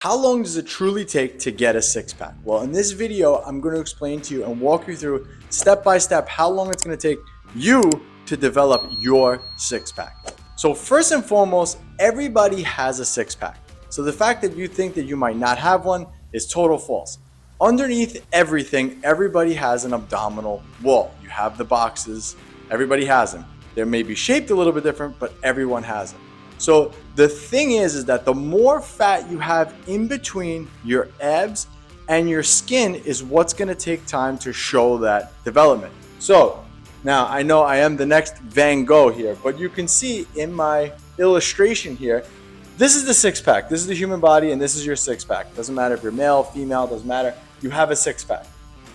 How long does it truly take to get a six-pack? Well, in this video, I'm going to explain to you and walk you through step by step how long it's going to take you to develop your six-pack. So first and foremost, everybody has a six-pack. So the fact that you think that you might not have one is total false. Underneath everything, everybody has an abdominal wall. You have the boxes, everybody has them. They may be shaped a little bit different, but everyone has them. So the thing is that the more fat you have in between your abs and your skin is what's going to take time to show that development. So now I know I am the next Van Gogh here, but you can see in my illustration here, this is the six-pack. This is the human body and this is your six-pack. Doesn't matter if you're male, female, doesn't matter. You have a six-pack.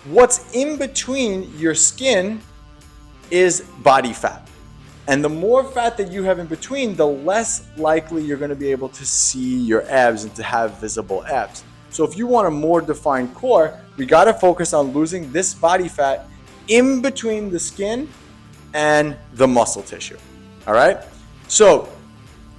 What's in between your skin is body fat. And the more fat that you have in between, the less likely you're going to be able to see your abs and to have visible abs. So if you want a more defined core, we got to focus on losing this body fat in between the skin and the muscle tissue. All right. So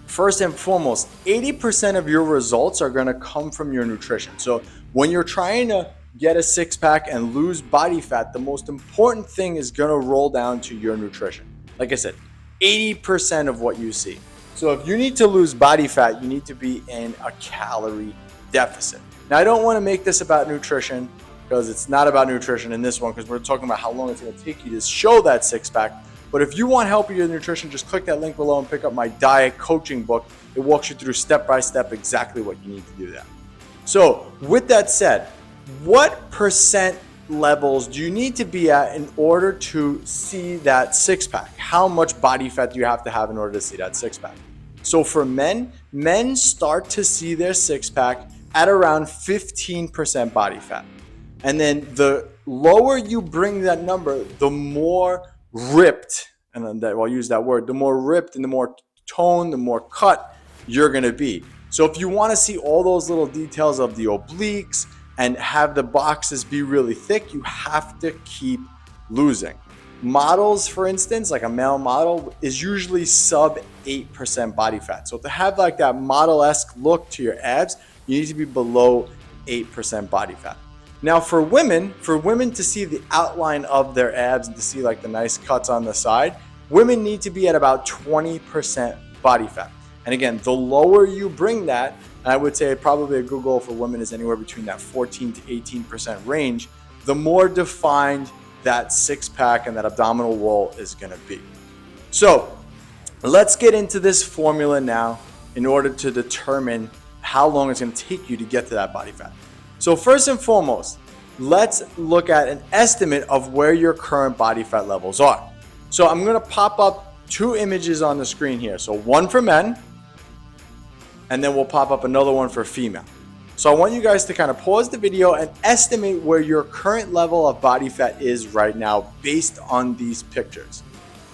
first and foremost, 80% of your results are going to come from your nutrition. So when you're trying to get a six-pack and lose body fat, the most important thing is going to roll down to your nutrition. Like I said, 80% of what you see. So if you need to lose body fat, you need to be in a calorie deficit. Now, I don't want to make this about nutrition because it's not about nutrition in this one because we're talking about how long it's going to take you to show that six-pack. But if you want help with your nutrition, just click that link below and pick up my diet coaching book. It walks you through step by step exactly what you need to do that. So with that said, what percent levels do you need to be at in order to see that six-pack? How much body fat do you have to have in order to see that six-pack? So for men start to see their six-pack at around 15% body fat. And then the lower you bring that number, the more ripped, and then I'll use that word, the more ripped and the more toned, the more cut you're going to be. So if you want to see all those little details of the obliques and have the boxes be really thick, you have to keep losing. Models, for instance, like a male model is usually sub 8% body fat. So to have like that model-esque look to your abs, you need to be below 8% body fat. Now for women to see the outline of their abs and to see like the nice cuts on the side, women need to be at about 20% body fat. And again, the lower you bring that, and I would say probably a good goal for women is anywhere between that 14 to 18% range, the more defined that six-pack and that abdominal wall is going to be. So let's get into this formula now in order to determine how long it's going to take you to get to that body fat. So first and foremost, let's look at an estimate of where your current body fat levels are. So I'm going to pop up two images on the screen here. So one for men, and then we'll pop up another one for female. So I want you guys to kind of pause the video and estimate where your current level of body fat is right now based on these pictures.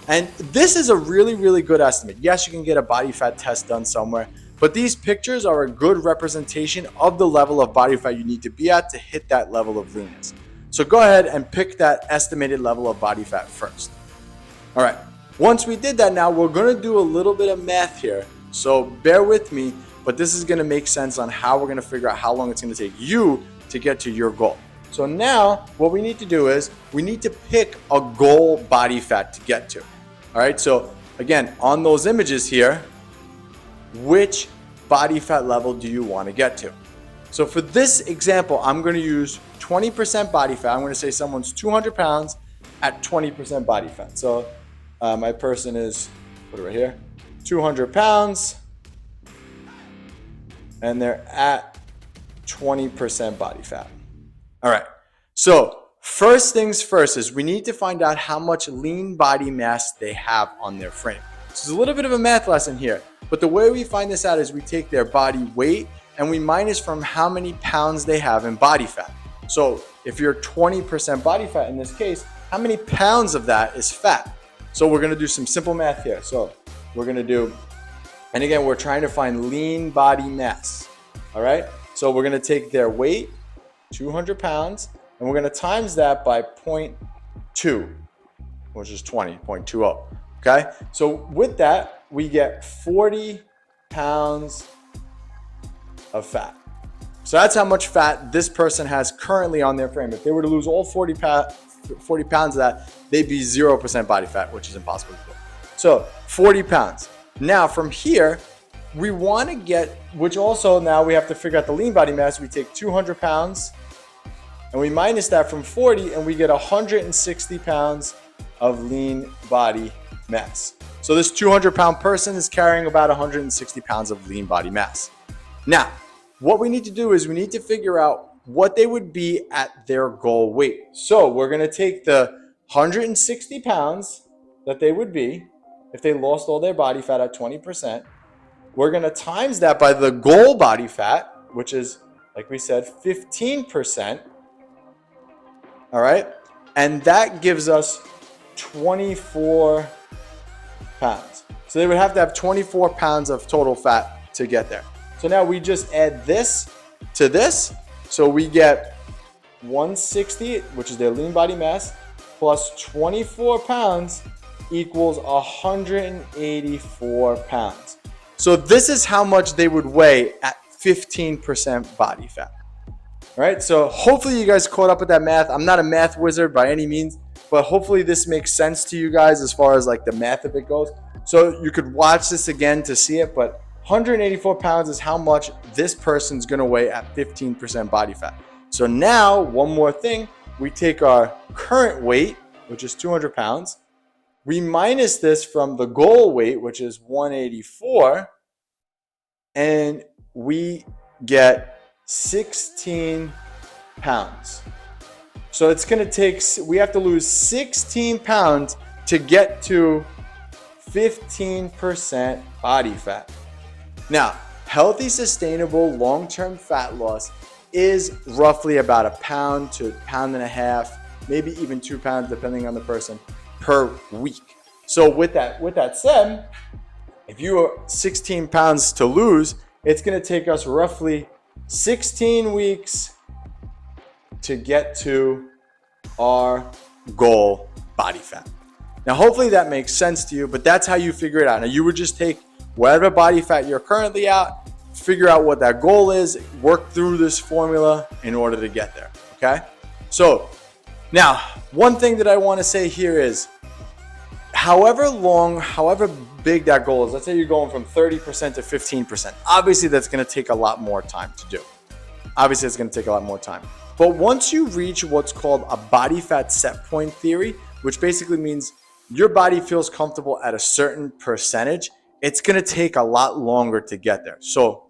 And this is a really, really good estimate. Yes, you can get a body fat test done somewhere, but these pictures are a good representation of the level of body fat you need to be at to hit that level of leanness. So go ahead and pick that estimated level of body fat first. All right, once we did that, now we're gonna do a little bit of math here. So bear with me, but this is going to make sense on how we're going to figure out how long it's going to take you to get to your goal. So now what we need to do is we need to pick a goal body fat to get to. All right. So again, on those images here, which body fat level do you want to get to? So for this example, I'm going to use 20% body fat. I'm going to say someone's 200 pounds at 20% body fat. So my person is, put it right here, 200 pounds, and they're at 20% body fat. All right, so first things first is we need to find out how much lean body mass they have on their frame. This is a little bit of a math lesson here, but the way we find this out is we take their body weight and we minus from how many pounds they have in body fat. So if you're 20% body fat in this case, how many pounds of that is fat? So we're gonna do some simple math here. So we're gonna do, and again, we're trying to find lean body mass, all right? So we're gonna take their weight, 200 pounds, and we're gonna times that by 0.2, which is 20.20, okay? So with that, we get 40 pounds of fat. So that's how much fat this person has currently on their frame. If they were to lose all 40 pounds of that, they'd be 0% body fat, which is impossible to do. So 40 pounds. Now from here, we want to get, which also now we have to figure out the lean body mass. We take 200 pounds and we minus that from 40 and we get 160 pounds of lean body mass. So this 200-pound person is carrying about 160 pounds of lean body mass. Now, what we need to do is we need to figure out what they would be at their goal weight. So we're going to take the 160 pounds that they would be if they lost all their body fat at 20%. We're going to times that by the goal body fat, which is, like we said, 15%. All right. And that gives us 24 pounds. So they would have to have 24 pounds of total fat to get there. So now we just add this to this. So we get 160, which is their lean body mass, plus 24 pounds equals 184 pounds. So this is how much they would weigh at 15% body fat. All right, so hopefully you guys caught up with that math. I'm not a math wizard by any means, but hopefully this makes sense to you guys as far as like the math of it goes. So you could watch this again to see it, but 184 pounds is how much this person's gonna weigh at 15% body fat. So now, one more thing, we take our current weight, which is 200 pounds, we minus this from the goal weight, which is 184, and we get 16 pounds. So it's gonna take, we have to lose 16 pounds to get to 15% body fat. Now, healthy, sustainable, long-term fat loss is roughly about 1 pound to 1.5 pounds, maybe even 2 pounds, depending on the person, per week. So with that said, if you are 16 pounds to lose, it's going to take us roughly 16 weeks to get to our goal body fat. Now, hopefully that makes sense to you, but that's how you figure it out. Now, you would just take whatever body fat you're currently at, figure out what that goal is, work through this formula in order to get there, okay? So now, one thing that I want to say here is, however big that goal is, let's say you're going from 30% to 15%, obviously that's going to take a lot more time to do. Obviously it's going to take a lot more time. But once you reach what's called a body fat set point theory, which basically means your body feels comfortable at a certain percentage, it's going to take a lot longer to get there. So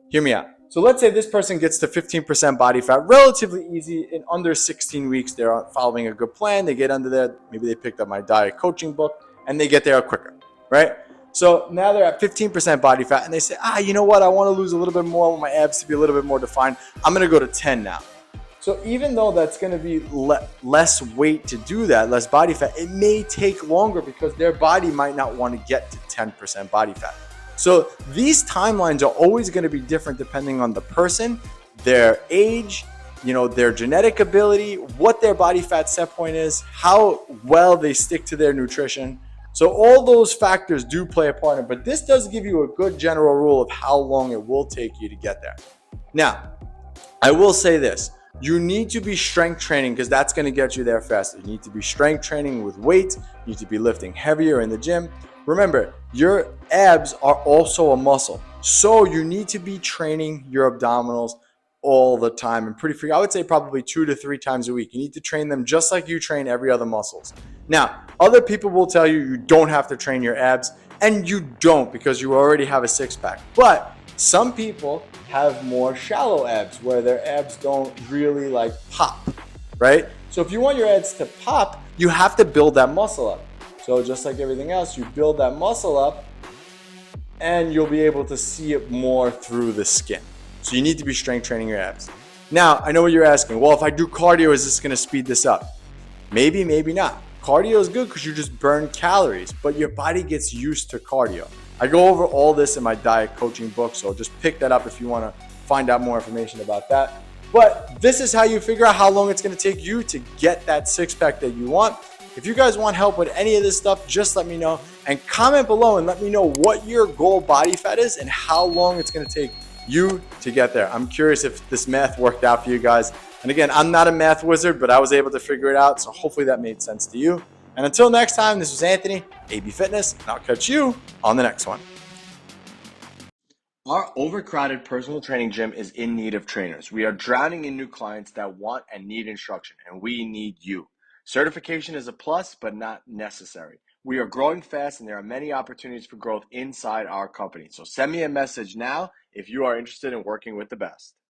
hear me out. So let's say this person gets to 15% body fat relatively easy in under 16 weeks. They're following a good plan. They get under there. Maybe they picked up my diet coaching book and they get there quicker, right? So now they're at 15% body fat and they say, you know what? I want to lose a little bit more. I want my abs to be a little bit more defined. I'm going to go to 10 now. So even though that's going to be less weight to do that, less body fat, it may take longer because their body might not want to get to 10% body fat. So these timelines are always going to be different depending on the person, their age, their genetic ability, what their body fat set point is, how well they stick to their nutrition. So all those factors do play a part in it, but this does give you a good general rule of how long it will take you to get there. Now, I will say this. You need to be strength training because that's going to get you there faster. You need to be strength training with weights. You need to be lifting heavier in the gym. Remember, your abs are also a muscle. So you need to be training your abdominals all the time and I would say probably 2 to 3 times a week. You need to train them just like you train every other muscles. Now, other people will tell you you don't have to train your abs, and you don't because you already have a six-pack. But some people have more shallow abs where their abs don't really pop, right? So if you want your abs to pop, you have to build that muscle up. So just like everything else, you build that muscle up and you'll be able to see it more through the skin. So you need to be strength training your abs. Now, I know what you're asking. Well, if I do cardio, is this going to speed this up? Maybe, maybe not. Cardio is good because you just burn calories, but your body gets used to cardio. I go over all this in my diet coaching book, so just pick that up if you want to find out more information about that. But this is how you figure out how long it's going to take you to get that six-pack that you want. If you guys want help with any of this stuff, just let me know and comment below and let me know what your goal body fat is and how long it's going to take you to get there. I'm curious if this math worked out for you guys. And again, I'm not a math wizard, but I was able to figure it out. So hopefully that made sense to you. And until next time, this was Anthony, AB Fitness, and I'll catch you on the next one. Our overcrowded personal training gym is in need of trainers. We are drowning in new clients that want and need instruction, and we need you. Certification is a plus, but not necessary. We are growing fast, and there are many opportunities for growth inside our company. So send me a message now if you are interested in working with the best.